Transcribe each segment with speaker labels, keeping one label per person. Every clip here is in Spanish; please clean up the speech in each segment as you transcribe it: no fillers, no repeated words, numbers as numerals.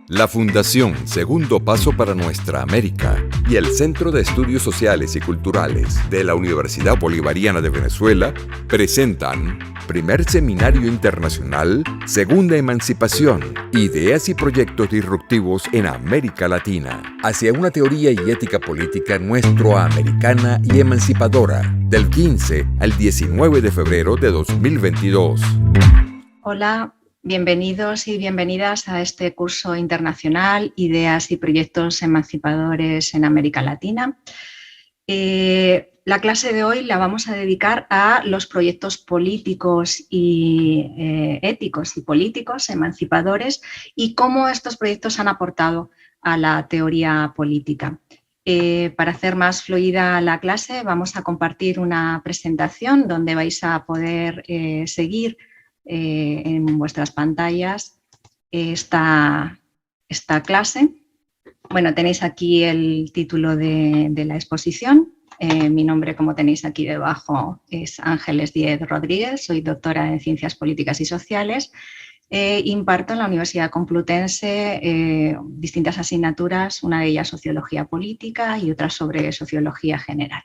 Speaker 1: La Fundación Segundo Paso para Nuestra América y el Centro de Estudios Sociales y Culturales de la Universidad Bolivariana de Venezuela presentan Primer Seminario Internacional Segunda Emancipación, Ideas y Proyectos Disruptivos en América Latina, hacia una teoría y ética política nuestroamericana y emancipadora, del 15 al 19 de febrero de 2022.
Speaker 2: Hola, bienvenidos y bienvenidas a este curso internacional Ideas y Proyectos Emancipadores en América Latina. La clase de hoy la vamos a dedicar a los proyectos políticos y éticos y políticos emancipadores y cómo estos proyectos han aportado a la teoría política. Para hacer más fluida la clase vamos a compartir una presentación donde vais a poder seguir en vuestras pantallas esta clase. Bueno, tenéis aquí el título de la exposición. Mi nombre, como tenéis aquí debajo, es Ángeles Díez Rodríguez. Soy doctora en Ciencias Políticas y Sociales. Imparto en la Universidad Complutense distintas asignaturas, una de ellas Sociología Política y otra sobre Sociología General.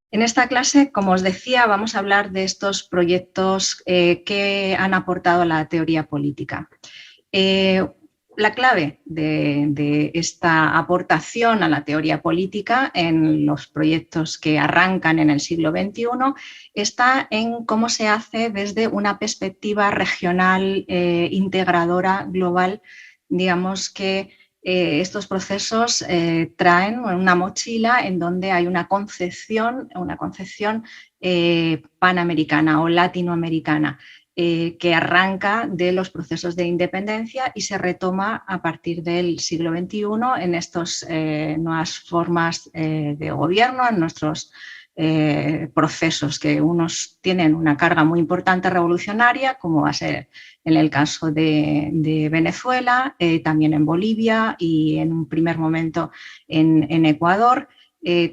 Speaker 2: En esta clase, como os decía, vamos a hablar de estos proyectos que han aportado a la teoría política. La clave de esta aportación a la teoría política en los proyectos que arrancan en el siglo XXI está en cómo se hace desde una perspectiva regional, integradora, global. Digamos que estos procesos traen una mochila en donde hay una concepción panamericana o latinoamericana que arranca de los procesos de independencia y se retoma a partir del siglo XXI en estas nuevas formas de gobierno, en nuestros procesos que unos tienen una carga muy importante revolucionaria, como va a ser en el caso de Venezuela, también en Bolivia y en un primer momento en Ecuador.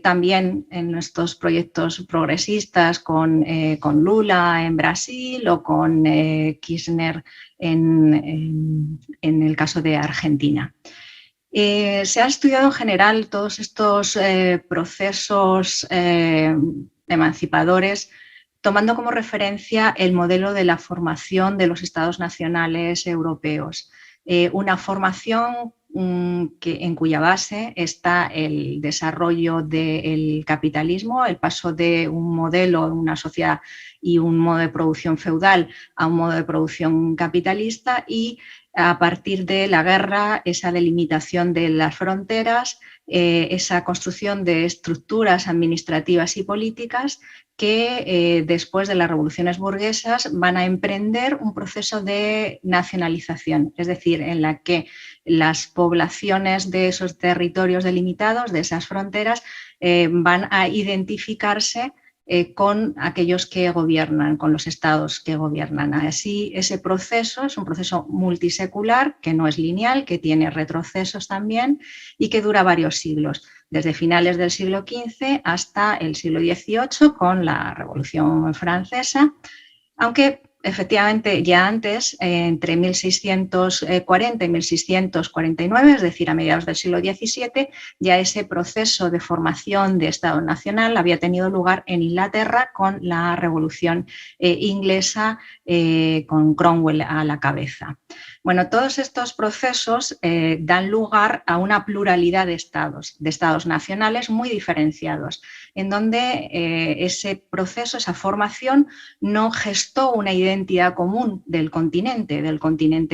Speaker 2: También en nuestros proyectos progresistas con Lula en Brasil o con Kirchner en el caso de Argentina. Se ha estudiado en general todos estos procesos emancipadores tomando como referencia el modelo de la formación de los estados nacionales europeos. Una formación en cuya base está el desarrollo del capitalismo, el paso de un modelo, una sociedad y un modo de producción feudal a un modo de producción capitalista y a partir de la guerra, esa delimitación de las fronteras, esa construcción de estructuras administrativas y políticas que después de las revoluciones burguesas van a emprender un proceso de nacionalización, es decir, en la que las poblaciones de esos territorios delimitados, de esas fronteras, van a identificarse con aquellos que gobiernan, con los estados que gobiernan. Así, ese proceso es un proceso multisecular, que no es lineal, que tiene retrocesos también y que dura varios siglos, desde finales del siglo XV hasta el siglo XVIII con la Revolución Francesa, aunque efectivamente ya antes, entre 1640 y 1649, es decir, a mediados del siglo XVII, ya ese proceso de formación de Estado Nacional había tenido lugar en Inglaterra con la Revolución Inglesa, con Cromwell a la cabeza. Bueno, todos estos procesos dan lugar a una pluralidad de estados nacionales muy diferenciados, en donde ese proceso, esa formación, no gestó una identidad común del continente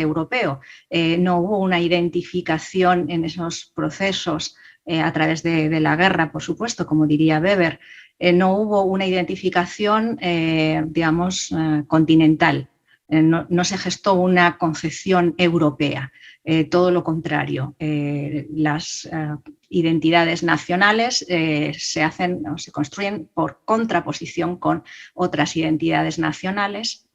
Speaker 2: europeo. No hubo una identificación en esos procesos a través de la guerra, por supuesto, como diría Weber. No hubo una identificación, digamos, continental. No se gestó una concepción europea, todo lo contrario. Las identidades nacionales se hacen o se construyen por contraposición con otras identidades nacionales.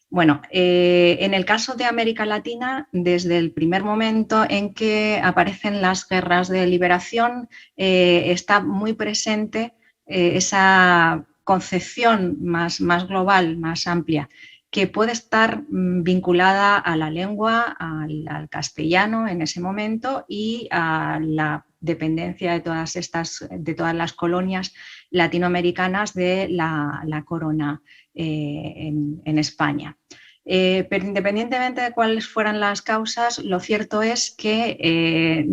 Speaker 2: Bueno, en el caso de América Latina, desde el primer momento en que aparecen las guerras de liberación, está muy presente esa concepción más global, más amplia, que puede estar vinculada a la lengua, al castellano en ese momento y a la dependencia de todas las colonias latinoamericanas de la corona en España. Pero independientemente de cuáles fueran las causas, lo cierto es que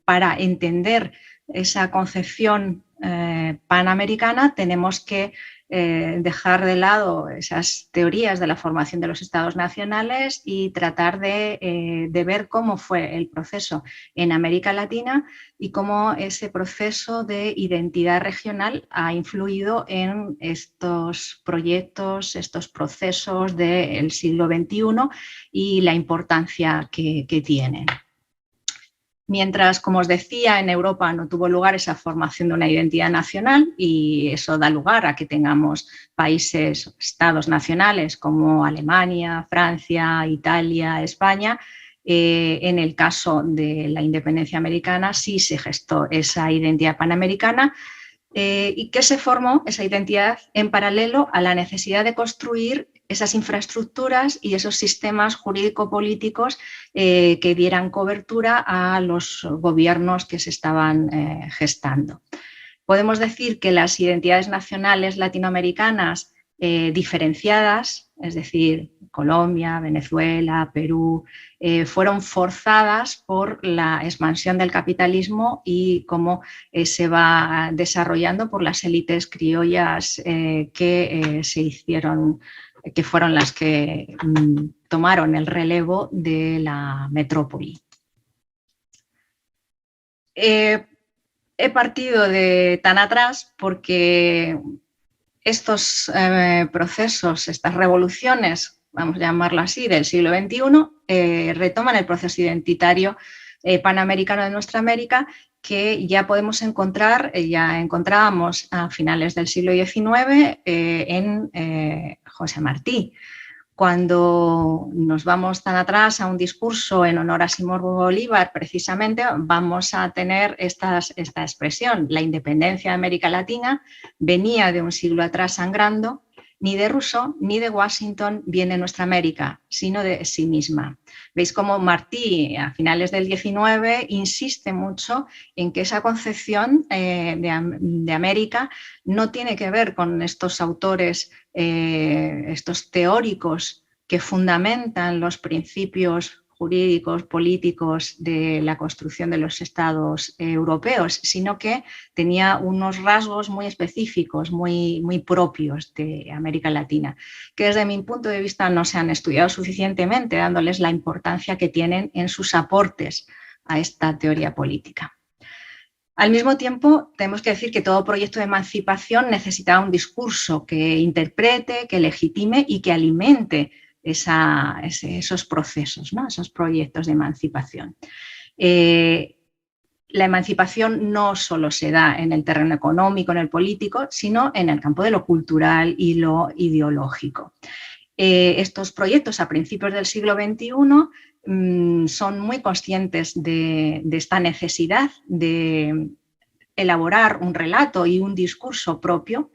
Speaker 2: para entender esa concepción panamericana tenemos que dejar de lado esas teorías de la formación de los estados nacionales y tratar de ver cómo fue el proceso en América Latina y cómo ese proceso de identidad regional ha influido en estos proyectos, estos procesos del siglo XXI y la importancia que tienen. Mientras, como os decía, en Europa no tuvo lugar esa formación de una identidad nacional y eso da lugar a que tengamos países, estados nacionales como Alemania, Francia, Italia, España. En el caso de la independencia americana sí se gestó esa identidad panamericana y que se formó esa identidad en paralelo a la necesidad de construir esas infraestructuras y esos sistemas jurídico-políticos que dieran cobertura a los gobiernos que se estaban gestando. Podemos decir que las identidades nacionales latinoamericanas diferenciadas, es decir, Colombia, Venezuela, Perú, fueron forzadas por la expansión del capitalismo y cómo se va desarrollando por las élites criollas que se hicieron, que fueron las que tomaron el relevo de la metrópoli. He partido de tan atrás porque estos procesos, estas revoluciones, vamos a llamarlo así, del siglo XXI, retoman el proceso identitario panamericano de nuestra América que ya podemos encontrar, ya encontrábamos a finales del siglo XIX en José Martí. Cuando nos vamos tan atrás a un discurso en honor a Simón Bolívar, precisamente vamos a tener esta expresión. La independencia de América Latina venía de un siglo atrás sangrando. Ni de Rousseau ni de Washington viene nuestra América, sino de sí misma. Veis cómo Martí, a finales del XIX, insiste mucho en que esa concepción de América no tiene que ver con estos autores, estos teóricos que fundamentan los principios jurídicos, políticos de la construcción de los estados europeos, sino que tenía unos rasgos muy específicos, muy propios de América Latina, que desde mi punto de vista no se han estudiado suficientemente, dándoles la importancia que tienen en sus aportes a esta teoría política. Al mismo tiempo, tenemos que decir que todo proyecto de emancipación necesitaba un discurso que interprete, que legitime y que alimente esos procesos, ¿no? Esos proyectos de emancipación. La emancipación no solo se da en el terreno económico, en el político, sino en el campo de lo cultural y lo ideológico. Estos proyectos a principios del siglo XXI son muy conscientes de esta necesidad de elaborar un relato y un discurso propio.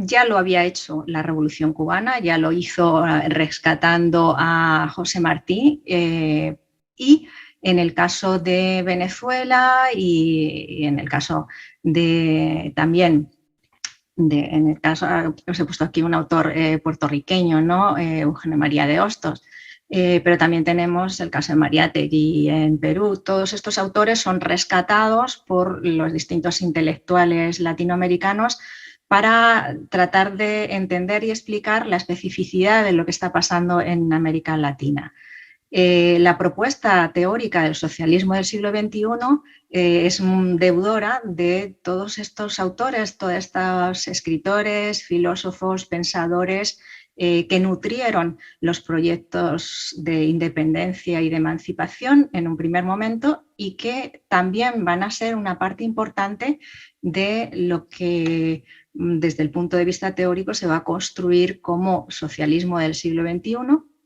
Speaker 2: Ya lo había hecho la Revolución Cubana, ya lo hizo rescatando a José Martí y en el caso de Venezuela y en el caso de también, en el caso, os he puesto aquí un autor puertorriqueño, ¿no? Eugenio María de Hostos, pero también tenemos el caso de Mariátegui en Perú. Todos estos autores son rescatados por los distintos intelectuales latinoamericanos para tratar de entender y explicar la especificidad de lo que está pasando en América Latina. La propuesta teórica del socialismo del siglo XXI es deudora de todos estos autores, todos estos escritores, filósofos, pensadores que nutrieron los proyectos de independencia y de emancipación en un primer momento y que también van a ser una parte importante de lo que desde el punto de vista teórico se va a construir como socialismo del siglo XXI,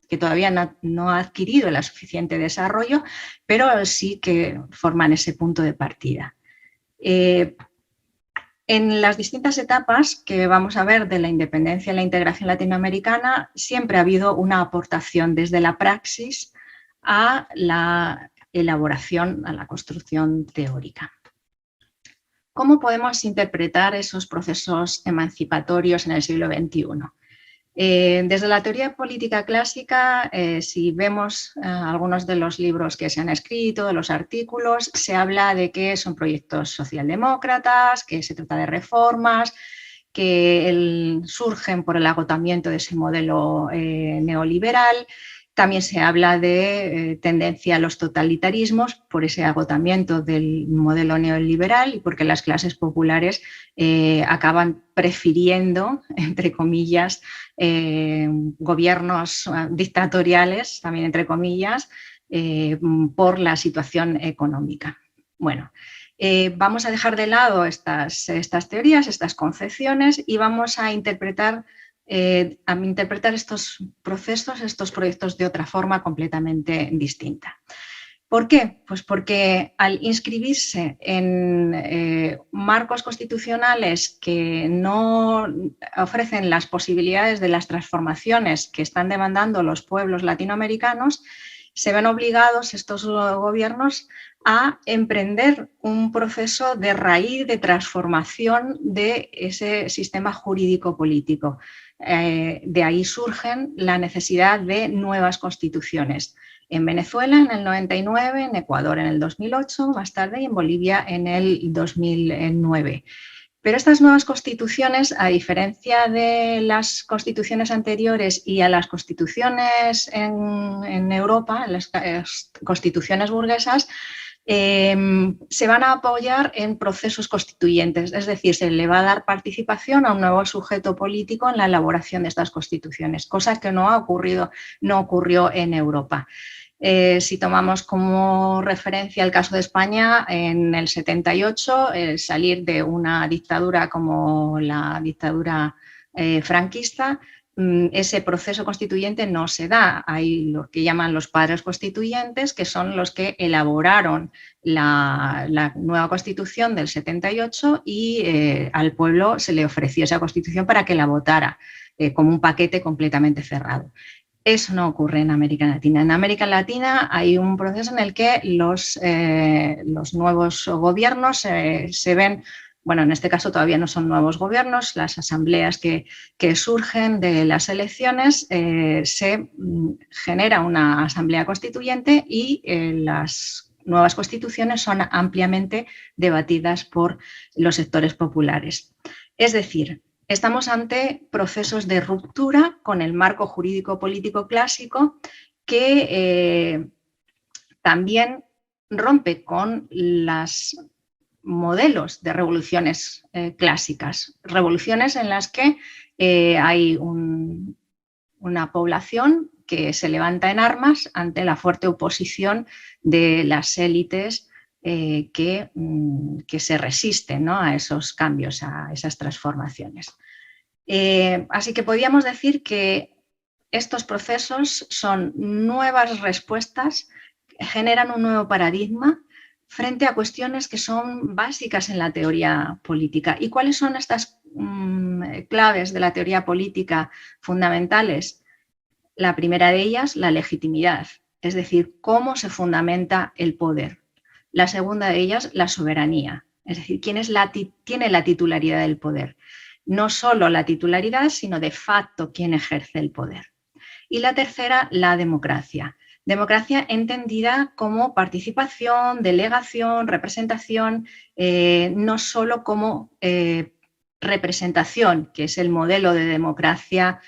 Speaker 2: que todavía no ha adquirido el suficiente desarrollo, pero sí que forman ese punto de partida. En las distintas etapas que vamos a ver de la independencia y la integración latinoamericana, siempre ha habido una aportación desde la praxis a la elaboración, a la construcción teórica. ¿Cómo podemos interpretar esos procesos emancipatorios en el siglo XXI? Desde la teoría política clásica, si vemos algunos de los libros que se han escrito, de los artículos, se habla de que son proyectos socialdemócratas, que se trata de reformas, que surgen por el agotamiento de ese modelo neoliberal. También se habla de tendencia a los totalitarismos por ese agotamiento del modelo neoliberal y porque las clases populares acaban prefiriendo, entre comillas, gobiernos dictatoriales, también entre comillas, por la situación económica. Bueno, vamos a dejar de lado estas teorías, estas concepciones y vamos a interpretar estos procesos, estos proyectos de otra forma completamente distinta. ¿Por qué? Pues porque al inscribirse en marcos constitucionales que no ofrecen las posibilidades de las transformaciones que están demandando los pueblos latinoamericanos, se ven obligados estos gobiernos a emprender un proceso de raíz, de transformación de ese sistema jurídico-político. De ahí surgen la necesidad de nuevas constituciones. En Venezuela en el 99, en Ecuador en el 2008, más tarde y en Bolivia en el 2009. Pero estas nuevas constituciones, a diferencia de las constituciones anteriores y a las constituciones en Europa, las constituciones burguesas, se van a apoyar en procesos constituyentes, es decir, se le va a dar participación a un nuevo sujeto político en la elaboración de estas constituciones, cosa que no ocurrió en Europa. Si tomamos como referencia el caso de España, en el 78, salir de una dictadura como la dictadura franquista, ese proceso constituyente no se da. Hay lo que llaman los padres constituyentes, que son los que elaboraron la nueva Constitución del 78 y al pueblo se le ofreció esa Constitución para que la votara como un paquete completamente cerrado. Eso no ocurre en América Latina. En América Latina hay un proceso en el que los nuevos gobiernos se ven, bueno, en este caso todavía no son nuevos gobiernos, las asambleas que surgen de las elecciones, se genera una asamblea constituyente y las nuevas constituciones son ampliamente debatidas por los sectores populares. Es decir, estamos ante procesos de ruptura con el marco jurídico-político clásico que también rompe con los modelos de revoluciones clásicas, revoluciones en las que hay una población que se levanta en armas ante la fuerte oposición de las élites que se resisten, ¿no?, a esos cambios, a esas transformaciones. Así que podríamos decir que estos procesos son nuevas respuestas, generan un nuevo paradigma frente a cuestiones que son básicas en la teoría política. ¿Y cuáles son estas claves de la teoría política fundamentales? La primera de ellas, la legitimidad, es decir, cómo se fundamenta el poder. La segunda de ellas, la soberanía, es decir, quién tiene la titularidad del poder. No solo la titularidad, sino de facto quién ejerce el poder. Y la tercera, la democracia. Democracia entendida como participación, delegación, representación, no solo como representación, que es el modelo de democracia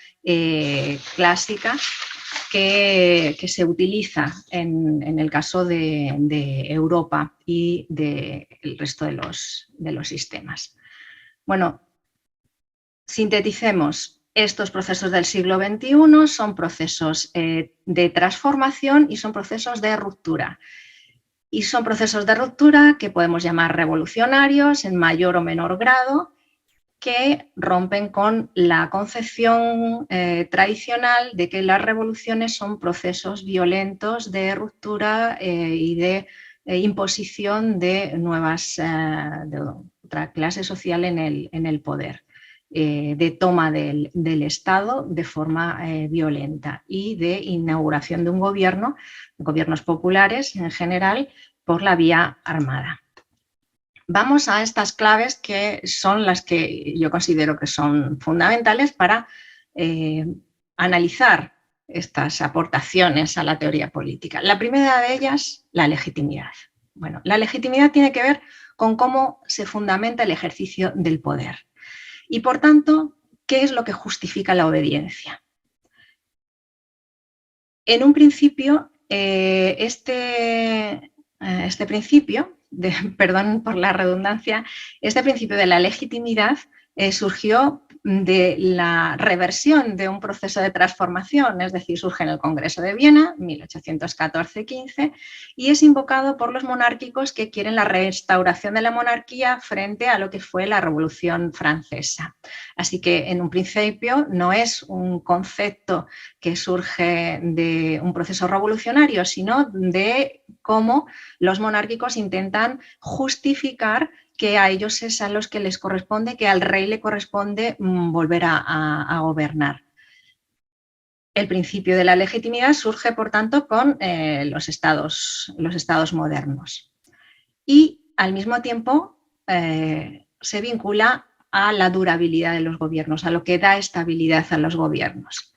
Speaker 2: clásica que se utiliza en el caso de Europa y del resto de los sistemas. Bueno, sinteticemos. Estos procesos del siglo XXI son procesos de transformación y son procesos de ruptura. Y son procesos de ruptura que podemos llamar revolucionarios en mayor o menor grado, que rompen con la concepción tradicional de que las revoluciones son procesos violentos de ruptura y de imposición de nuevas nuestra clase social en el poder, de toma del Estado de forma violenta y de inauguración de un gobierno, gobiernos populares en general, por la vía armada. Vamos a estas claves que son las que yo considero que son fundamentales para analizar estas aportaciones a la teoría política. La primera de ellas, la legitimidad. Bueno, la legitimidad tiene que ver con cómo se fundamenta el ejercicio del poder y, por tanto, qué es lo que justifica la obediencia. En un principio, este principio, perdón por la redundancia, este principio de la legitimidad surgió de la reversión de un proceso de transformación, es decir, surge en el Congreso de Viena, 1814-15, y es invocado por los monárquicos que quieren la restauración de la monarquía frente a lo que fue la Revolución Francesa. Así que, en un principio, no es un concepto que surge de un proceso revolucionario, sino de cómo los monárquicos intentan justificar que a ellos es a los que les corresponde, que al rey le corresponde volver a gobernar. El principio de la legitimidad surge, por tanto, con los estados modernos. Y, al mismo tiempo, se vincula a la durabilidad de los gobiernos, a lo que da estabilidad a los gobiernos.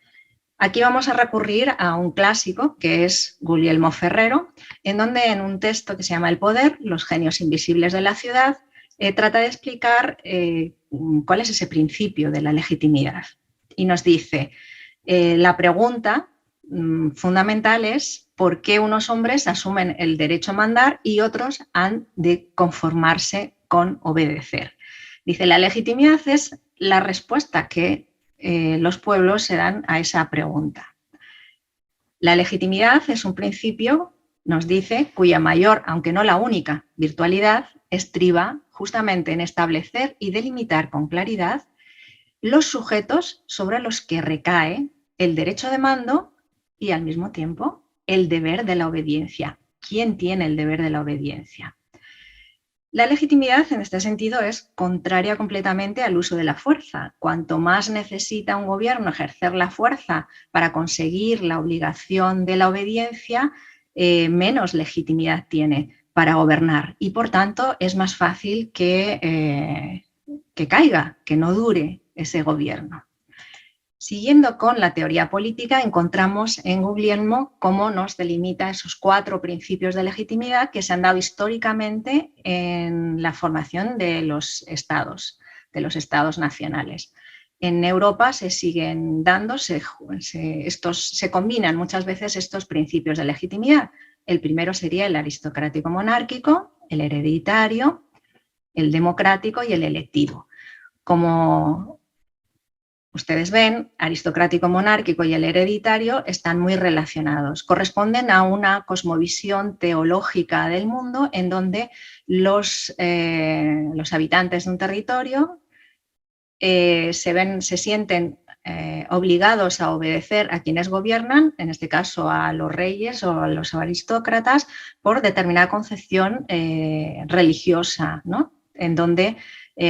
Speaker 2: Aquí vamos a recurrir a un clásico que es Guglielmo Ferrero, en donde en un texto que se llama El poder, los genios invisibles de la ciudad, trata de explicar cuál es ese principio de la legitimidad. Y nos dice, la pregunta fundamental es por qué unos hombres asumen el derecho a mandar y otros han de conformarse con obedecer. Dice, la legitimidad es la respuesta que los pueblos se dan a esa pregunta. La legitimidad es un principio, nos dice, cuya mayor, aunque no la única, virtualidad estriba justamente en establecer y delimitar con claridad los sujetos sobre los que recae el derecho de mando y, al mismo tiempo, el deber de la obediencia. ¿Quién tiene el deber de la obediencia? La legitimidad, en este sentido, es contraria completamente al uso de la fuerza. Cuanto más necesita un gobierno ejercer la fuerza para conseguir la obligación de la obediencia, menos legitimidad tiene para gobernar y, por tanto, es más fácil que caiga, que no dure ese gobierno. Siguiendo con la teoría política, encontramos en Guglielmo cómo nos delimita esos 4 principios de legitimidad que se han dado históricamente en la formación de los estados nacionales. En Europa se siguen dando, se combinan muchas veces estos principios de legitimidad. El primero sería el aristocrático monárquico, el hereditario, el democrático y el electivo. Como ustedes ven, aristocrático monárquico y el hereditario están muy relacionados. Corresponden a una cosmovisión teológica del mundo en donde los habitantes de un territorio se sienten obligados a obedecer a quienes gobiernan, en este caso a los reyes o a los aristócratas, por determinada concepción religiosa, ¿no? En donde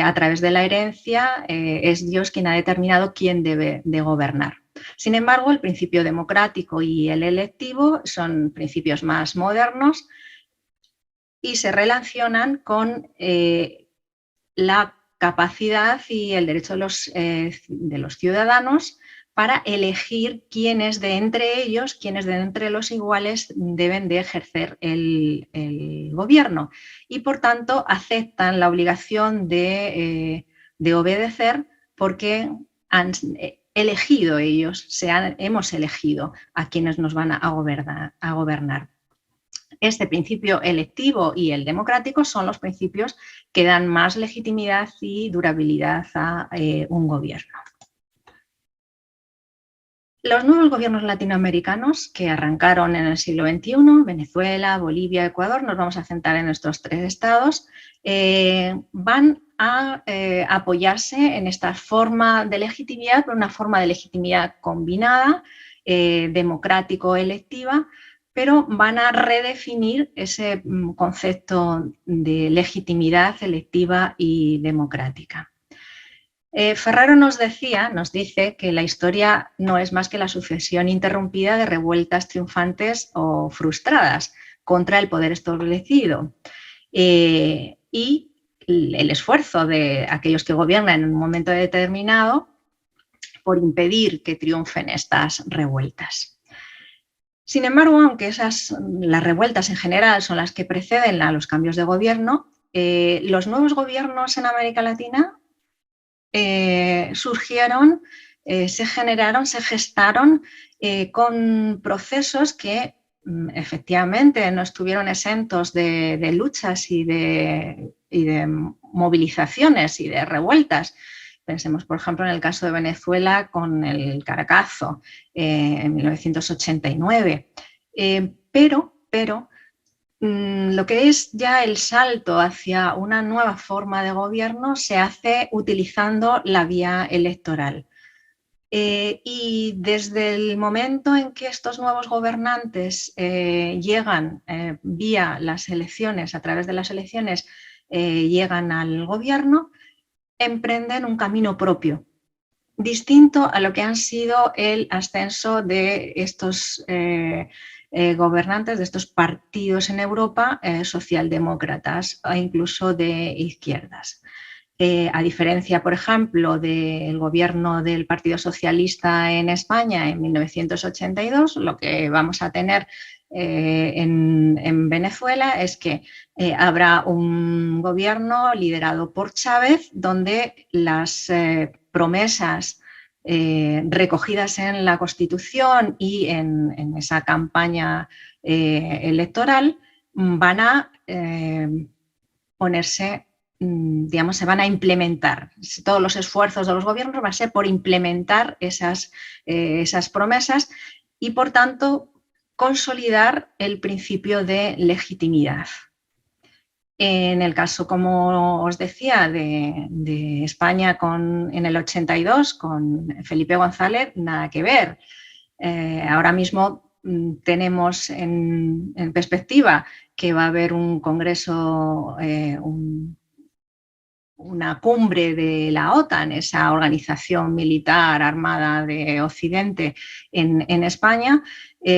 Speaker 2: a través de la herencia es Dios quien ha determinado quién debe de gobernar. Sin embargo, el principio democrático y el electivo son principios más modernos y se relacionan con la capacidad y el derecho de los ciudadanos para elegir quiénes de entre ellos, quiénes de entre los iguales deben de ejercer el gobierno y, por tanto, aceptan la obligación de obedecer porque han elegido ellos, hemos elegido a quienes nos van a gobernar. Este principio electivo y el democrático son los principios que dan más legitimidad y durabilidad a un gobierno. Los nuevos gobiernos latinoamericanos que arrancaron en el siglo XXI, Venezuela, Bolivia, Ecuador, nos vamos a centrar en estos 3 estados, van a apoyarse en esta forma de legitimidad, una forma de legitimidad combinada, democrático-electiva, pero van a redefinir ese concepto de legitimidad electiva y democrática. Ferraro nos dice que la historia no es más que la sucesión interrumpida de revueltas triunfantes o frustradas contra el poder establecido y el esfuerzo de aquellos que gobiernan en un momento determinado por impedir que triunfen estas revueltas. Sin embargo, aunque las revueltas en general son las que preceden a los cambios de gobierno, los nuevos gobiernos en América Latina surgieron, se generaron, se gestaron con procesos que efectivamente no estuvieron exentos de luchas y de movilizaciones y de revueltas. Pensemos, por ejemplo, en el caso de Venezuela con el Caracazo en 1989. Pero lo que es ya el salto hacia una nueva forma de gobierno se hace utilizando la vía electoral. Y desde el momento en que estos nuevos gobernantes llegan vía las elecciones, a través de las elecciones, llegan al gobierno, emprenden un camino propio, distinto a lo que han sido el ascenso de estos gobernantes, de estos partidos en Europa, socialdemócratas e incluso de izquierdas. A diferencia, por ejemplo, del gobierno del Partido Socialista en España en 1982, lo que vamos a tener en Venezuela es que habrá un gobierno liderado por Chávez, donde las promesas recogidas en la Constitución y en esa campaña electoral van a ponerse, digamos, se van a implementar. Todos los esfuerzos de los gobiernos van a ser por implementar esas promesas y, por tanto, consolidar el principio de legitimidad. En el caso, como os decía, de España en el 82 con Felipe González, nada que ver. Ahora mismo tenemos en perspectiva que va a haber un congreso, una cumbre de la OTAN, esa organización militar armada de Occidente en España.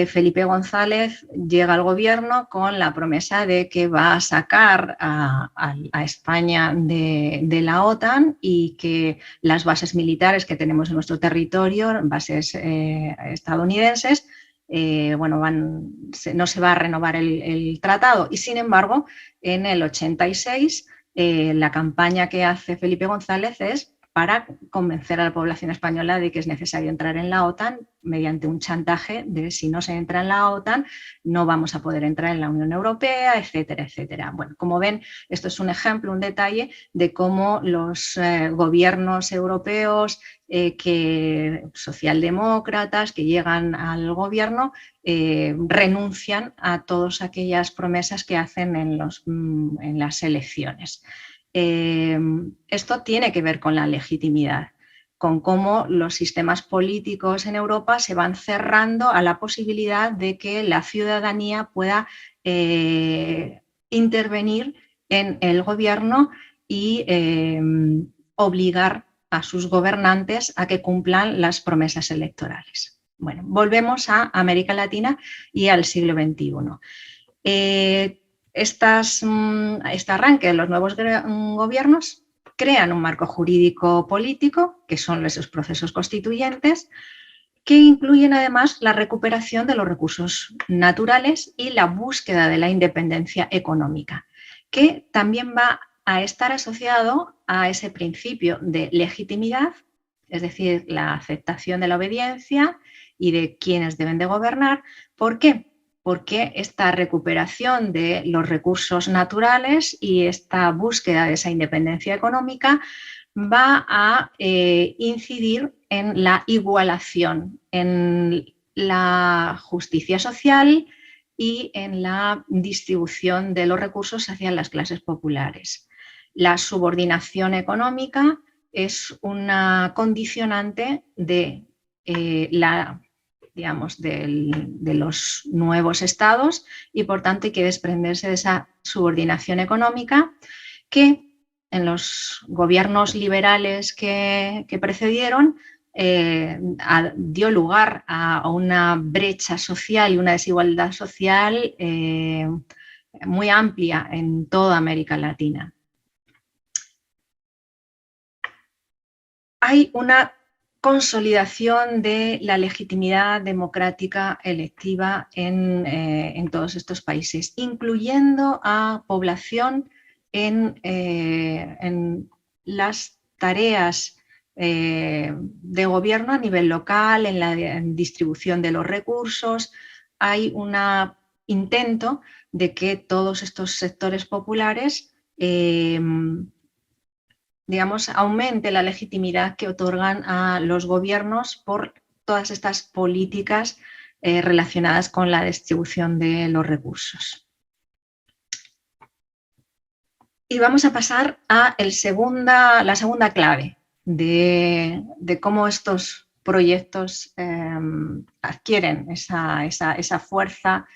Speaker 2: Felipe González llega al gobierno con la promesa de que va a sacar a España de la OTAN y que las bases militares que tenemos en nuestro territorio, bases estadounidenses, no se va a renovar el tratado. Y sin embargo, en el 86 la campaña que hace Felipe González es para convencer a la población española de que es necesario entrar en la OTAN mediante un chantaje de si no se entra en la OTAN no vamos a poder entrar en la Unión Europea, etcétera, etcétera. Bueno, como ven, esto es un ejemplo, un detalle de cómo los gobiernos europeos socialdemócratas que llegan al gobierno renuncian a todas aquellas promesas que hacen en las elecciones. Esto tiene que ver con la legitimidad, con cómo los sistemas políticos en Europa se van cerrando a la posibilidad de que la ciudadanía pueda intervenir en el gobierno y obligar a sus gobernantes a que cumplan las promesas electorales. Bueno, volvemos a América Latina y al siglo XXI. Este arranque de los nuevos gobiernos crean un marco jurídico político, que son esos procesos constituyentes, que incluyen además la recuperación de los recursos naturales y la búsqueda de la independencia económica, que también va a estar asociado a ese principio de legitimidad, es decir, la aceptación de la obediencia y de quienes deben de gobernar. ¿Por qué? Porque esta recuperación de los recursos naturales y esta búsqueda de esa independencia económica va a incidir en la igualación, en la justicia social y en la distribución de los recursos hacia las clases populares. La subordinación económica es una condicionante de la digamos, de los nuevos estados y por tanto hay que desprenderse de esa subordinación económica que en los gobiernos liberales que precedieron dio lugar a una brecha social y una desigualdad social muy amplia en toda América Latina. Hay una consolidación de la legitimidad democrática electiva en todos estos países, incluyendo a población en las tareas de gobierno a nivel local, en la distribución de los recursos. Hay un intento de que todos estos sectores populares digamos, aumente la legitimidad que otorgan a los gobiernos por todas estas políticas relacionadas con la distribución de los recursos. Y vamos a pasar a la segunda clave de cómo estos proyectos adquieren esa fuerza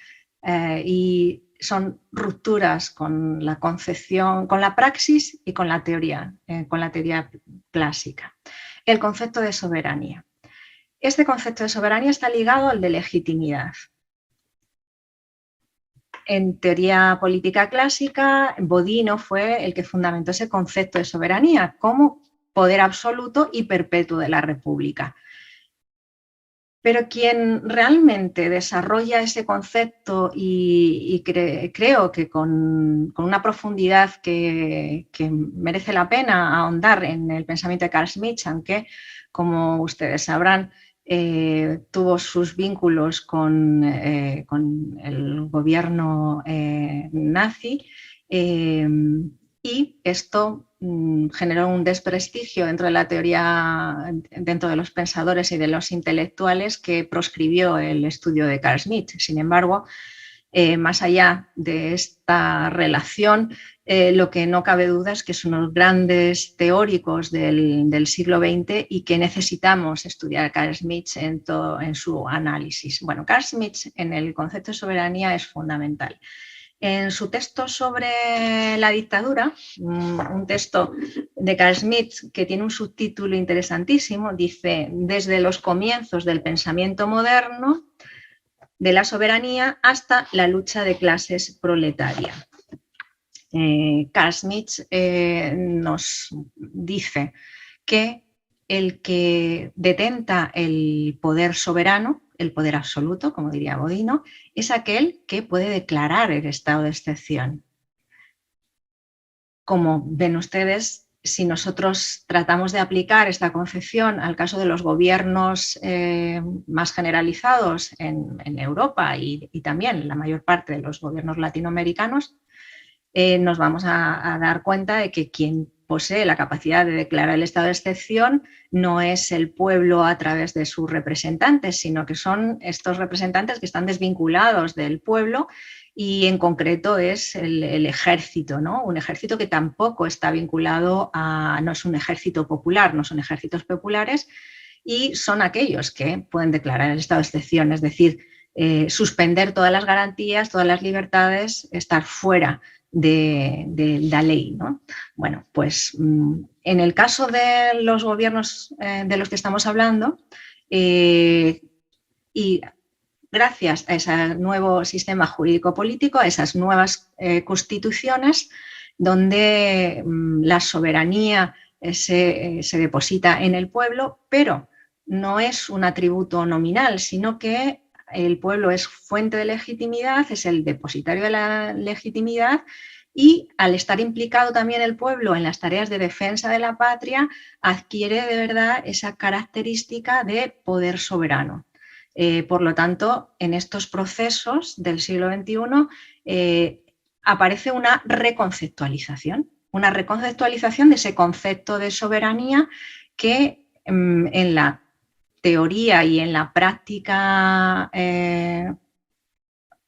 Speaker 2: y son rupturas con la concepción, con la praxis y con la teoría clásica. El concepto de soberanía. Este concepto de soberanía está ligado al de legitimidad. En teoría política clásica, Bodino fue el que fundamentó ese concepto de soberanía como poder absoluto y perpetuo de la República. Pero quien realmente desarrolla ese concepto y creo que con una profundidad que merece la pena ahondar en el pensamiento de Carl Schmitt, aunque, como ustedes sabrán, tuvo sus vínculos con el gobierno nazi, y esto generó un desprestigio dentro de la teoría, dentro de los pensadores y de los intelectuales, que proscribió el estudio de Carl Schmitt. Sin embargo, más allá de esta relación, lo que no cabe duda es que son unos grandes teóricos del siglo XX y que necesitamos estudiar a Carl Schmitt en su análisis. Bueno, Carl Schmitt en el concepto de soberanía es fundamental. En su texto sobre la dictadura, un texto de Carl Schmitt que tiene un subtítulo interesantísimo, dice: desde los comienzos del pensamiento moderno, de la soberanía hasta la lucha de clases proletaria. Carl Schmitt nos dice que el que detenta el poder soberano, el poder absoluto, como diría Bodino, es aquel que puede declarar el estado de excepción. Como ven ustedes, si nosotros tratamos de aplicar esta concepción al caso de los gobiernos más generalizados en Europa y también la mayor parte de los gobiernos latinoamericanos, nos vamos a dar cuenta de que quien posee la capacidad de declarar el estado de excepción no es el pueblo a través de sus representantes, sino que son estos representantes que están desvinculados del pueblo, y en concreto es el ejército, ¿no? Un ejército que tampoco está vinculado no es un ejército popular, no son ejércitos populares, y son aquellos que pueden declarar el estado de excepción, es decir, suspender todas las garantías, todas las libertades, estar fuera de la ley, ¿no? Bueno, pues en el caso de los gobiernos de los que estamos hablando, y gracias a ese nuevo sistema jurídico-político, a esas nuevas constituciones, donde la soberanía se deposita en el pueblo, pero no es un atributo nominal, sino que el pueblo es fuente de legitimidad, es el depositario de la legitimidad, y al estar implicado también el pueblo en las tareas de defensa de la patria, adquiere de verdad esa característica de poder soberano. Por lo tanto, en estos procesos del siglo XXI aparece una reconceptualización de ese concepto de soberanía que en la teoría y en la práctica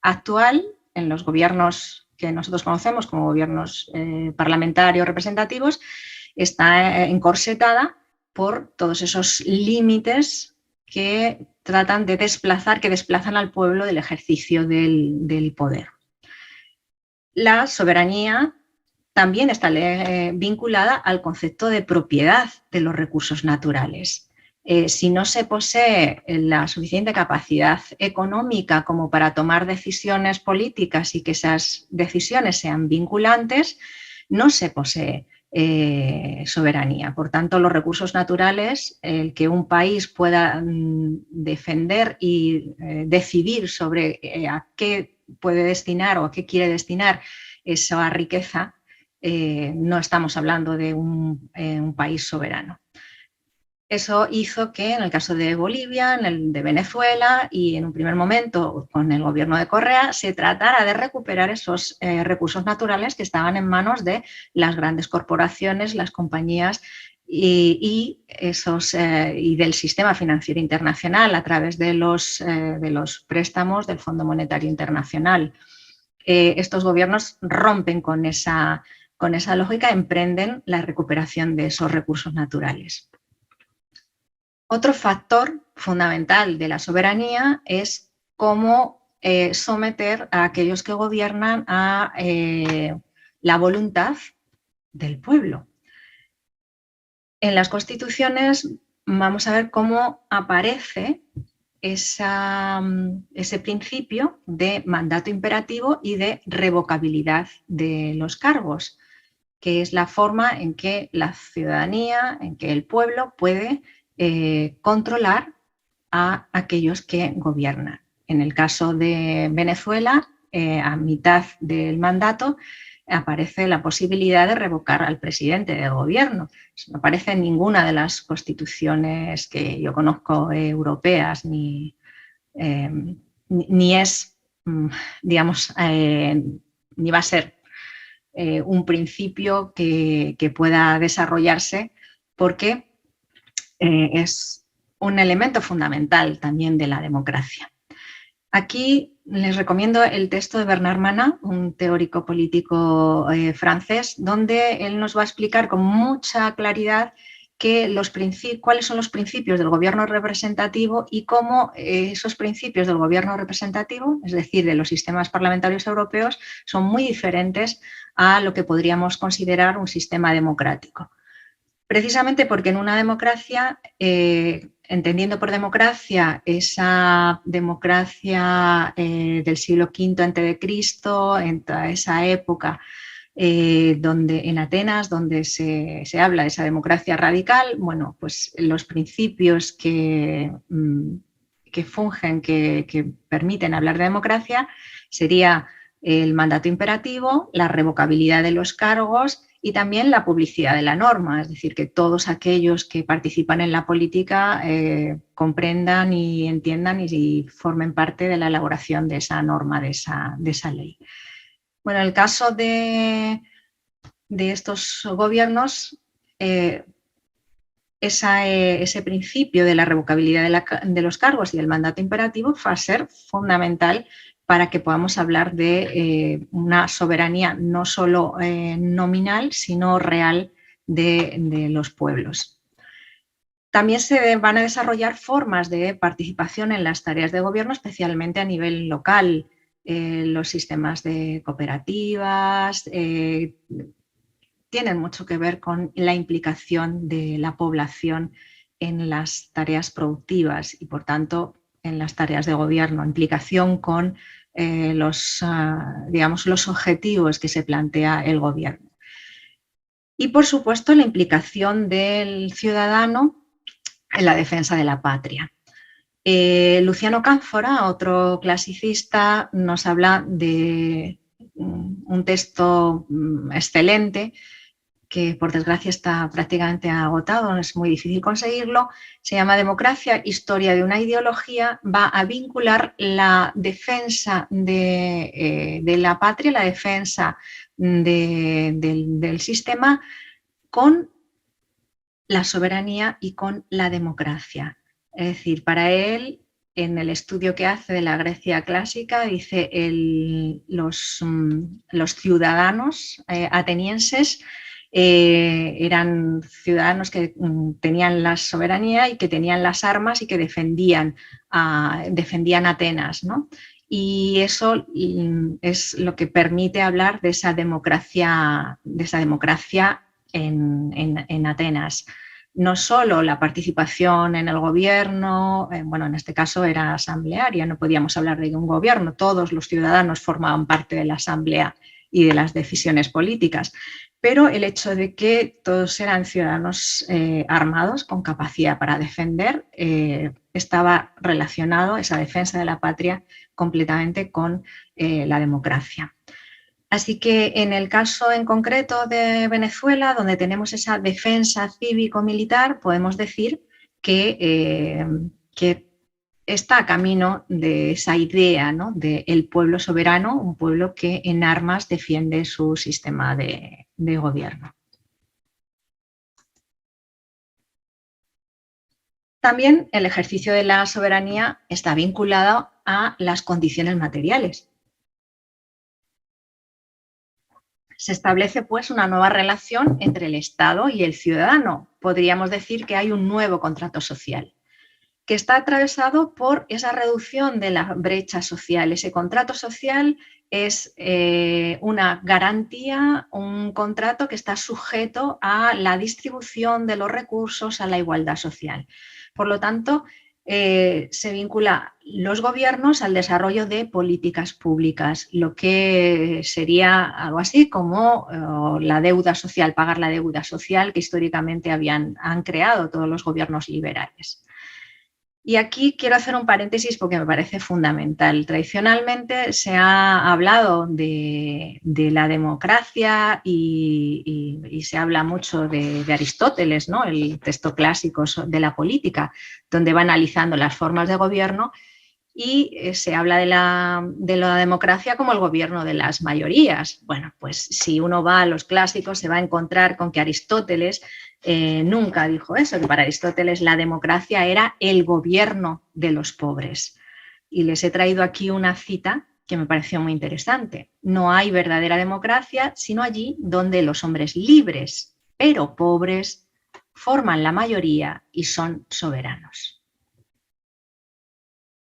Speaker 2: actual, en los gobiernos que nosotros conocemos como gobiernos parlamentarios representativos, está encorsetada por todos esos límites que tratan de desplazan al pueblo del ejercicio del poder. La soberanía también está vinculada al concepto de propiedad de los recursos naturales. Si no se posee la suficiente capacidad económica como para tomar decisiones políticas y que esas decisiones sean vinculantes, no se posee soberanía. Por tanto, los recursos naturales, el que un país pueda defender y decidir sobre a qué puede destinar o a qué quiere destinar esa riqueza, no estamos hablando de un país soberano. Eso hizo que en el caso de Bolivia, en el de Venezuela y en un primer momento con el gobierno de Correa se tratara de recuperar esos recursos naturales que estaban en manos de las grandes corporaciones, las compañías y del sistema financiero internacional a través de los préstamos del Fondo Monetario Internacional. Estos gobiernos rompen con esa lógica, emprenden la recuperación de esos recursos naturales. Otro factor fundamental de la soberanía es cómo someter a aquellos que gobiernan a la voluntad del pueblo. En las constituciones vamos a ver cómo aparece ese principio de mandato imperativo y de revocabilidad de los cargos, que es la forma en que la ciudadanía, en que el pueblo puede controlar a aquellos que gobiernan. En el caso de Venezuela, a mitad del mandato, aparece la posibilidad de revocar al presidente del gobierno. Eso no aparece en ninguna de las constituciones que yo conozco europeas, ni es, digamos, ni va a ser un principio que pueda desarrollarse, porque es un elemento fundamental también de la democracia. Aquí les recomiendo el texto de Bernard Manin, un teórico político francés, donde él nos va a explicar con mucha claridad cuáles son los principios del gobierno representativo y cómo esos principios del gobierno representativo, es decir, de los sistemas parlamentarios europeos, son muy diferentes a lo que podríamos considerar un sistema democrático. Precisamente porque en una democracia, entendiendo por democracia esa democracia del siglo V a.C., en toda esa época donde en Atenas, donde se habla de esa democracia radical, bueno, pues los principios que fungen, que permiten hablar de democracia, sería el mandato imperativo, la revocabilidad de los cargos y también la publicidad de la norma, es decir, que todos aquellos que participan en la política comprendan y entiendan y formen parte de la elaboración de esa norma, de esa ley. Bueno, en el caso de estos gobiernos, ese principio de la revocabilidad de los cargos y del mandato imperativo va a ser fundamental para que podamos hablar de una soberanía no solo nominal, sino real de los pueblos. También se van a desarrollar formas de participación en las tareas de gobierno, especialmente a nivel local. Los sistemas de cooperativas tienen mucho que ver con la implicación de la población en las tareas productivas y, por tanto, en las tareas de gobierno, implicación con los objetivos que se plantea el gobierno. Y, por supuesto, la implicación del ciudadano en la defensa de la patria. Luciano Cánfora, otro clasicista, nos habla de un texto excelente que por desgracia está prácticamente agotado, es muy difícil conseguirlo, se llama Democracia, historia de una ideología, va a vincular la defensa de la patria, la defensa del sistema con la soberanía y con la democracia. Es decir, para él, en el estudio que hace de la Grecia clásica, dice los ciudadanos atenienses eran ciudadanos que tenían la soberanía y que tenían las armas y que defendían Atenas, ¿no? Y eso es lo que permite hablar de esa democracia en Atenas. No solo la participación en el gobierno, bueno, en este caso era asamblearia, no podíamos hablar de un gobierno, todos los ciudadanos formaban parte de la asamblea y de las decisiones políticas, pero el hecho de que todos eran ciudadanos armados con capacidad para defender estaba relacionado, esa defensa de la patria, completamente con la democracia. Así que en el caso en concreto de Venezuela, donde tenemos esa defensa cívico-militar, podemos decir que está a camino de esa idea, ¿no?, del pueblo soberano, un pueblo que en armas defiende su sistema de gobierno. También el ejercicio de la soberanía está vinculado a las condiciones materiales. Se establece pues una nueva relación entre el Estado y el ciudadano. Podríamos decir que hay un nuevo contrato social, que está atravesado por esa reducción de la brecha social. Ese contrato social es una garantía, un contrato que está sujeto a la distribución de los recursos, a la igualdad social. Por lo tanto, se vincula los gobiernos al desarrollo de políticas públicas, lo que sería algo así como la deuda social, pagar la deuda social que históricamente han creado todos los gobiernos liberales. Y aquí quiero hacer un paréntesis porque me parece fundamental. Tradicionalmente se ha hablado de la democracia y se habla mucho de Aristóteles, ¿no?, el texto clásico de la política, donde va analizando las formas de gobierno, y se habla de la democracia como el gobierno de las mayorías. Bueno, pues si uno va a los clásicos se va a encontrar con que Aristóteles nunca dijo eso, que para Aristóteles la democracia era el gobierno de los pobres. Y les he traído aquí una cita que me pareció muy interesante. No hay verdadera democracia sino allí donde los hombres libres, pero pobres, forman la mayoría y son soberanos.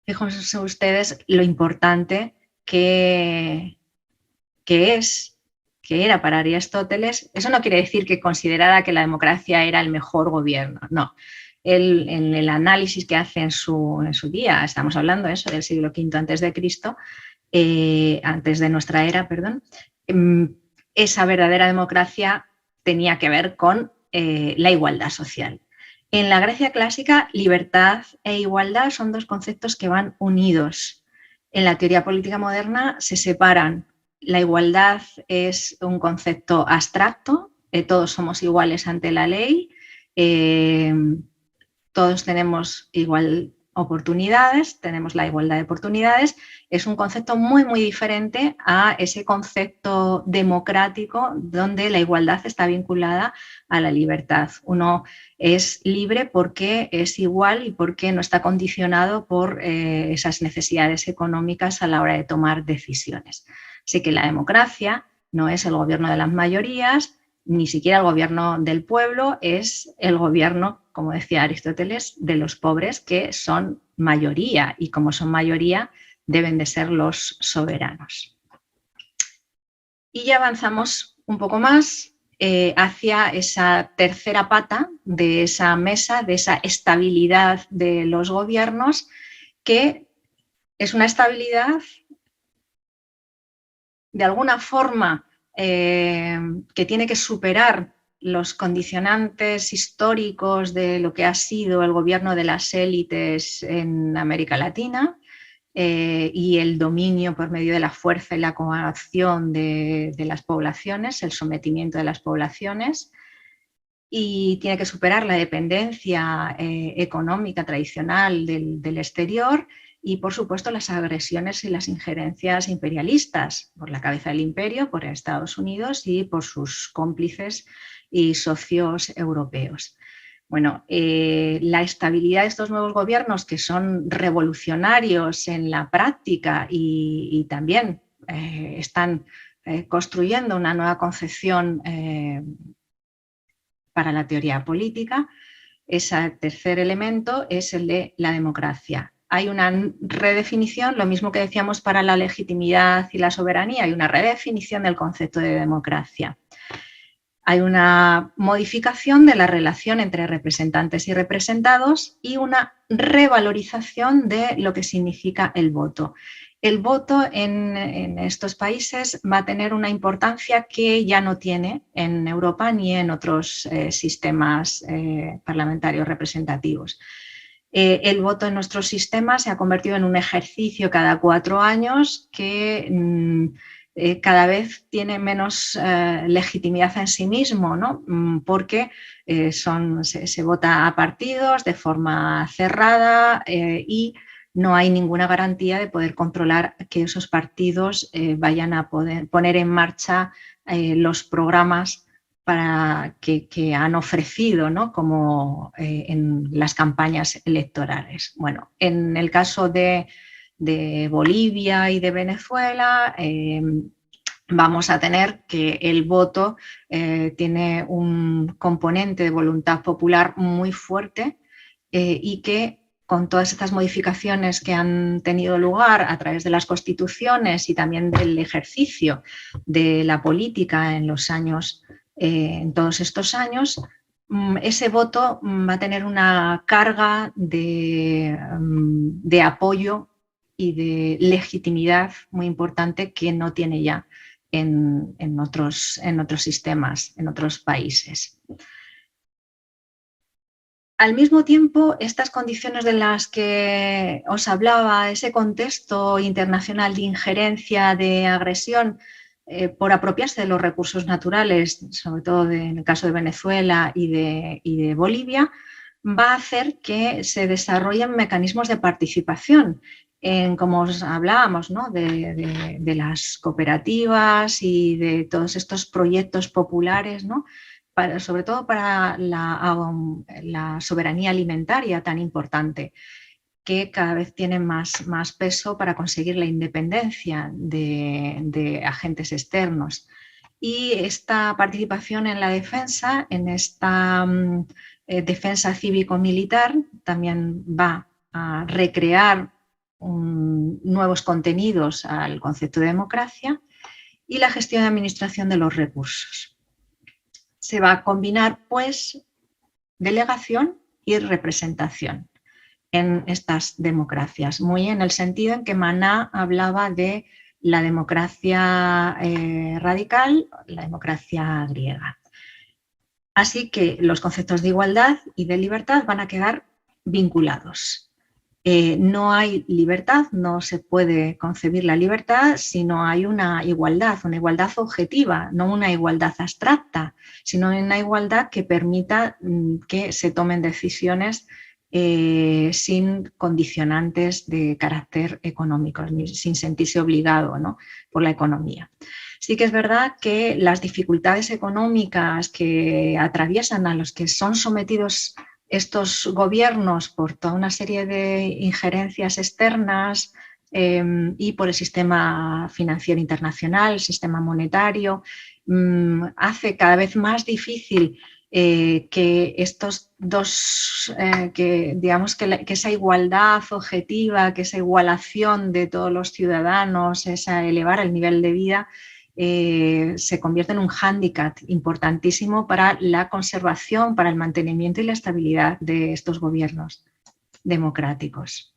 Speaker 2: Fíjense ustedes lo importante que era para Aristóteles. Eso no quiere decir que considerara que la democracia era el mejor gobierno, no. Él, en el análisis que hace en su día, estamos hablando eso del siglo V antes de Cristo, antes de nuestra era, perdón, esa verdadera democracia tenía que ver con la igualdad social. En la Grecia clásica, libertad e igualdad son dos conceptos que van unidos. En la teoría política moderna se separan. La igualdad es un concepto abstracto, todos somos iguales ante la ley, todos tenemos igual oportunidades, tenemos la igualdad de oportunidades. Es un concepto muy, muy diferente a ese concepto democrático donde la igualdad está vinculada a la libertad. Uno es libre porque es igual y porque no está condicionado por esas necesidades económicas a la hora de tomar decisiones. Así que la democracia no es el gobierno de las mayorías, ni siquiera el gobierno del pueblo, es el gobierno, como decía Aristóteles, de los pobres, que son mayoría, y como son mayoría deben de ser los soberanos. Y ya avanzamos un poco más hacia esa tercera pata de esa mesa, de esa estabilidad de los gobiernos, que es una estabilidad de alguna forma que tiene que superar los condicionantes históricos de lo que ha sido el gobierno de las élites en América Latina y el dominio por medio de la fuerza y la coacción de las poblaciones, el sometimiento de las poblaciones, y tiene que superar la dependencia económica tradicional del exterior y, por supuesto, las agresiones y las injerencias imperialistas por la cabeza del imperio, por Estados Unidos y por sus cómplices y socios europeos. Bueno, la estabilidad de estos nuevos gobiernos, que son revolucionarios en la práctica y también están construyendo una nueva concepción para la teoría política. Ese tercer elemento es el de la democracia. Hay una redefinición, lo mismo que decíamos para la legitimidad y la soberanía, hay una redefinición del concepto de democracia. Hay una modificación de la relación entre representantes y representados y una revalorización de lo que significa el voto. El voto en estos países va a tener una importancia que ya no tiene en Europa ni en otros sistemas parlamentarios representativos. El voto en nuestro sistema se ha convertido en un ejercicio cada 4 años que cada vez tiene menos legitimidad en sí mismo, ¿no? Porque se vota a partidos de forma cerrada y no hay ninguna garantía de poder controlar que esos partidos vayan a poder poner en marcha los programas para que han ofrecido, ¿no? Como en las campañas electorales. Bueno, en el caso de Bolivia y de Venezuela, vamos a tener que el voto tiene un componente de voluntad popular muy fuerte y que con todas estas modificaciones que han tenido lugar a través de las constituciones y también del ejercicio de la política en todos estos años, ese voto va a tener una carga de apoyo y de legitimidad muy importante que no tiene ya en otros sistemas, en otros países. Al mismo tiempo, estas condiciones de las que os hablaba, ese contexto internacional de injerencia, de agresión, por apropiarse de los recursos naturales, sobre todo en el caso de Venezuela y de Bolivia, va a hacer que se desarrollen mecanismos de participación como os hablábamos, ¿no? de las cooperativas y de todos estos proyectos populares, ¿no? Sobre todo para la soberanía alimentaria tan importante, que cada vez tiene más peso para conseguir la independencia de agentes externos. Y esta participación en la defensa, en esta defensa cívico-militar, también va a recrear nuevos contenidos al concepto de democracia y la gestión y administración de los recursos. Se va a combinar, pues, delegación y representación en estas democracias, muy en el sentido en que Maná hablaba de la democracia radical, la democracia griega. Así que los conceptos de igualdad y de libertad van a quedar vinculados. No hay libertad, no se puede concebir la libertad si no hay una igualdad objetiva, no una igualdad abstracta, sino una igualdad que permita que se tomen decisiones sin condicionantes de carácter económico, sin sentirse obligado, ¿no? por la economía. Sí que es verdad que las dificultades económicas que atraviesan a los que son sometidos estos gobiernos por toda una serie de injerencias externas y por el sistema financiero internacional, el sistema monetario, hace cada vez más difícil que estos dos, que esa igualdad objetiva, que esa igualación de todos los ciudadanos, esa elevar el nivel de vida, se convierte en un hándicap importantísimo para la conservación, para el mantenimiento y la estabilidad de estos gobiernos democráticos.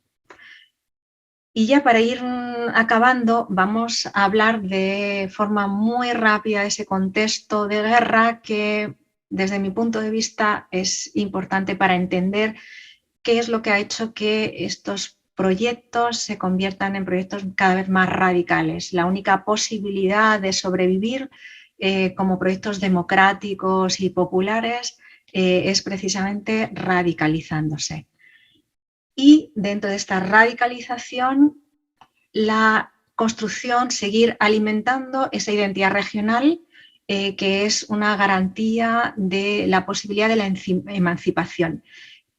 Speaker 2: Y ya para ir acabando, vamos a hablar de forma muy rápida de ese contexto de guerra que, desde mi punto de vista, es importante para entender qué es lo que ha hecho que estos proyectos se conviertan en proyectos cada vez más radicales. La única posibilidad de sobrevivir como proyectos democráticos y populares es precisamente radicalizándose. Y dentro de esta radicalización, la construcción, seguir alimentando esa identidad regional que es una garantía de la posibilidad de la emancipación,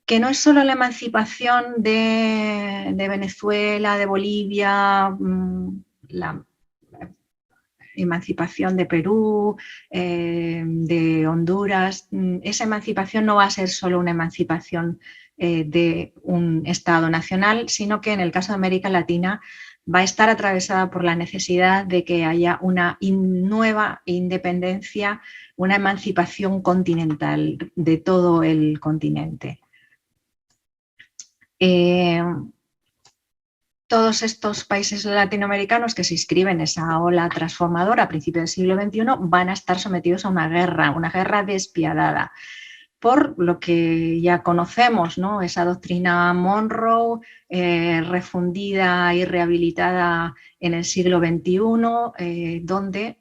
Speaker 2: que no es solo la emancipación de Venezuela, de Bolivia, emancipación de Perú, de Honduras, esa emancipación no va a ser solo una emancipación de un Estado nacional, sino que en el caso de América Latina va a estar atravesada por la necesidad de que haya una nueva independencia, una emancipación continental de todo el continente. Todos estos países latinoamericanos que se inscriben en esa ola transformadora a principios del siglo XXI van a estar sometidos a una guerra despiadada, por lo que ya conocemos, ¿no? Esa doctrina Monroe, refundida y rehabilitada en el siglo XXI, donde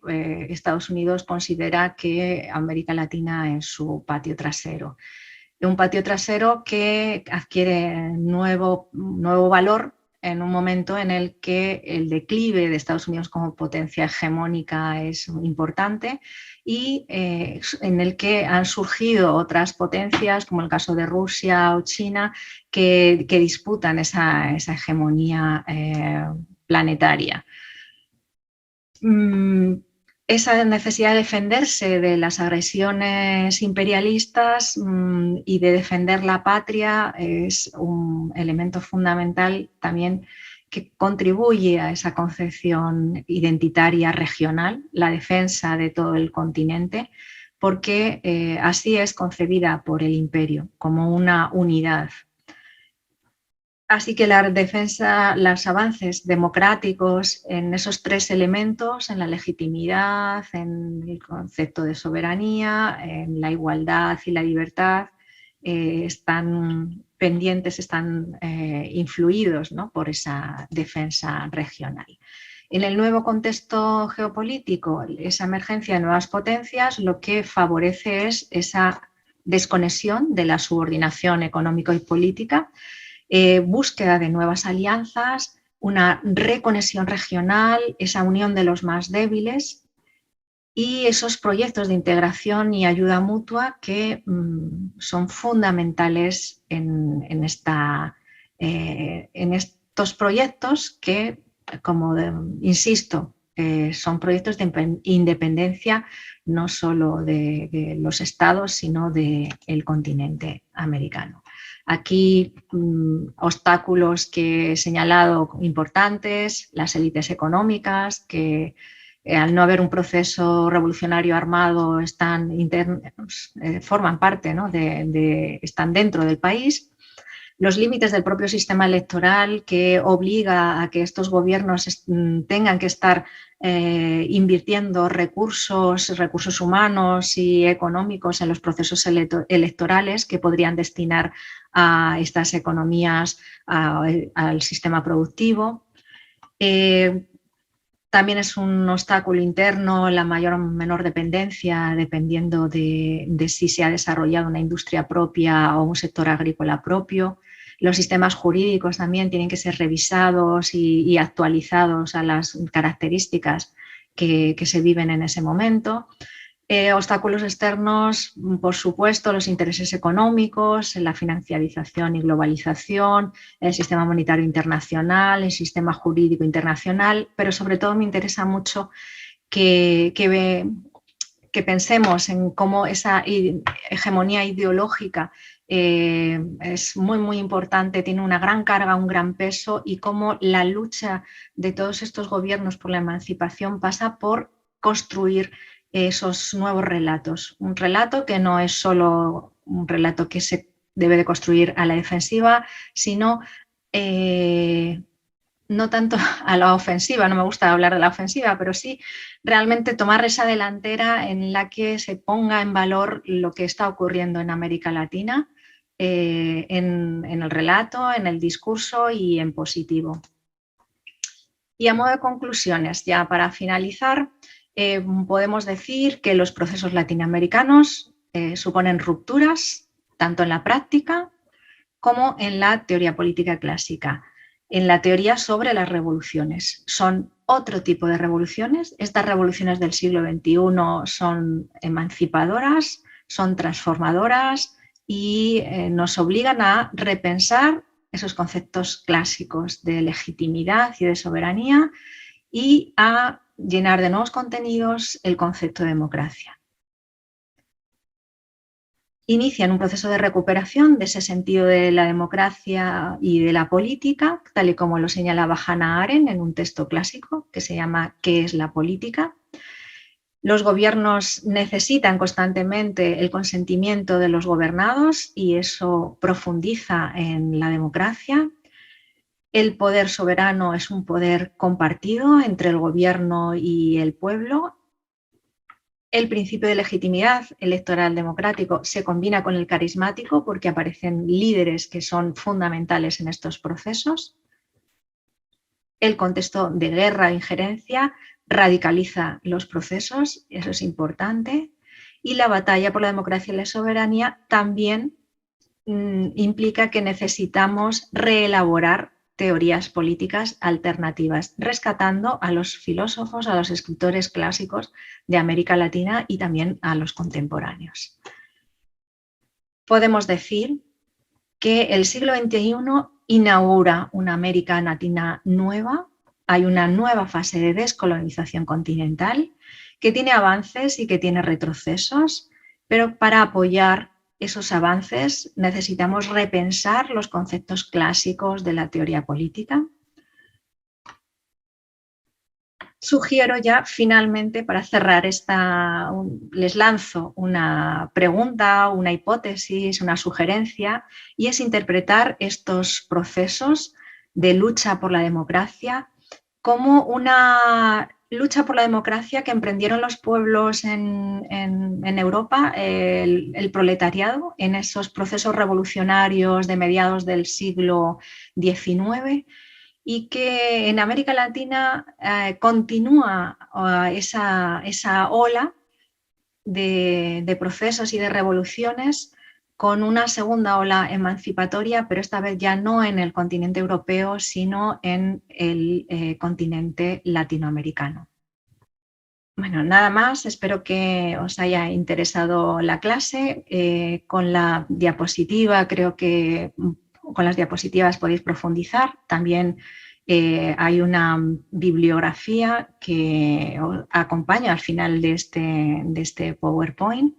Speaker 2: Estados Unidos considera que América Latina es su patio trasero. Un patio trasero que adquiere nuevo valor en un momento en el que el declive de Estados Unidos como potencia hegemónica es importante y en el que han surgido otras potencias, como el caso de Rusia o China, que disputan esa hegemonía planetaria. Esa necesidad de defenderse de las agresiones imperialistas y de defender la patria es un elemento fundamental también que contribuye a esa concepción identitaria regional, la defensa de todo el continente, porque así es concebida por el imperio, como una unidad. Así que la defensa, los avances democráticos en esos tres elementos, en la legitimidad, en el concepto de soberanía, en la igualdad y la libertad, están pendientes, están influidos, ¿no?, por esa defensa regional. En el nuevo contexto geopolítico, esa emergencia de nuevas potencias lo que favorece es esa desconexión de la subordinación económica y política, búsqueda de nuevas alianzas, una reconexión regional, esa unión de los más débiles y esos proyectos de integración y ayuda mutua que son fundamentales en estos proyectos que, como insisto, son proyectos de independencia no solo de los estados, sino del continente americano. Aquí obstáculos que he señalado importantes, las élites económicas que al no haber un proceso revolucionario armado forman parte, ¿no?, están dentro del país. Los límites del propio sistema electoral que obliga a que estos gobiernos tengan que estar invirtiendo recursos humanos y económicos en los procesos electorales que podrían destinar a estas economías al sistema productivo. También es un obstáculo interno la mayor o menor dependencia, dependiendo de si se ha desarrollado una industria propia o un sector agrícola propio. Los sistemas jurídicos también tienen que ser revisados y actualizados a las características que se viven en ese momento. Obstáculos externos, por supuesto, los intereses económicos, la financiarización y globalización, el sistema monetario internacional, el sistema jurídico internacional, pero sobre todo me interesa mucho que pensemos en cómo esa hegemonía ideológica es muy importante, tiene una gran carga, un gran peso, y cómo la lucha de todos estos gobiernos por la emancipación pasa por construir esos nuevos relatos. Un relato que no es solo un relato que se debe de construir a la defensiva, sino no tanto a la ofensiva, no me gusta hablar de la ofensiva, pero sí realmente tomar esa delantera en la que se ponga en valor lo que está ocurriendo en América Latina, en el relato, en el discurso y en positivo. Y a modo de conclusiones, ya para finalizar, podemos decir que los procesos latinoamericanos suponen rupturas tanto en la práctica como en la teoría política clásica. En la teoría sobre las revoluciones. Son otro tipo de revoluciones. Estas revoluciones del siglo XXI son emancipadoras, son transformadoras y nos obligan a repensar esos conceptos clásicos de legitimidad y de soberanía y a llenar de nuevos contenidos el concepto de democracia. Inician un proceso de recuperación de ese sentido de la democracia y de la política, tal y como lo señalaba Hannah Arendt en un texto clásico que se llama ¿Qué es la política? Los gobiernos necesitan constantemente el consentimiento de los gobernados y eso profundiza en la democracia. El poder soberano es un poder compartido entre el gobierno y el pueblo. El principio de legitimidad electoral democrático se combina con el carismático porque aparecen líderes que son fundamentales en estos procesos. El contexto de guerra e injerencia radicaliza los procesos, eso es importante. Y la batalla por la democracia y la soberanía también implica que necesitamos reelaborar teorías políticas alternativas, rescatando a los filósofos, a los escritores clásicos de América Latina y también a los contemporáneos. Podemos decir que el siglo XXI inaugura una América Latina nueva, hay una nueva fase de descolonización continental que tiene avances y que tiene retrocesos, pero para apoyar esos avances necesitamos repensar los conceptos clásicos de la teoría política. Sugiero ya finalmente, para cerrar les lanzo una pregunta, una hipótesis, una sugerencia, y es interpretar estos procesos de lucha por la democracia como una lucha por la democracia que emprendieron los pueblos en Europa, el proletariado, en esos procesos revolucionarios de mediados del siglo XIX, y que en América Latina continúa esa ola de procesos y de revoluciones con una segunda ola emancipatoria, pero esta vez ya no en el continente europeo, sino en el continente latinoamericano. Bueno, nada más, espero que os haya interesado la clase. Con la diapositiva, creo que con las diapositivas podéis profundizar. También hay una bibliografía que os acompaña al final de este PowerPoint.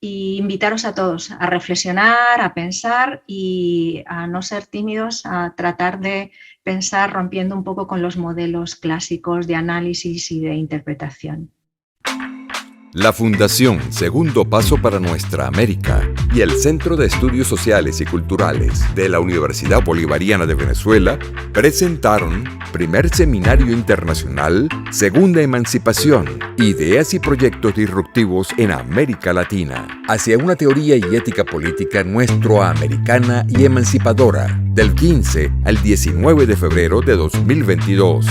Speaker 2: Y invitaros a todos a reflexionar, a pensar y a no ser tímidos, a tratar de pensar rompiendo un poco con los modelos clásicos de análisis y de interpretación.
Speaker 1: La Fundación Segundo Paso para Nuestra América y el Centro de Estudios Sociales y Culturales de la Universidad Bolivariana de Venezuela presentaron Primer Seminario Internacional, Segunda Emancipación, Ideas y Proyectos Disruptivos en América Latina, hacia una teoría y ética política nuestroamericana y emancipadora, del 15 al 19 de febrero de 2022.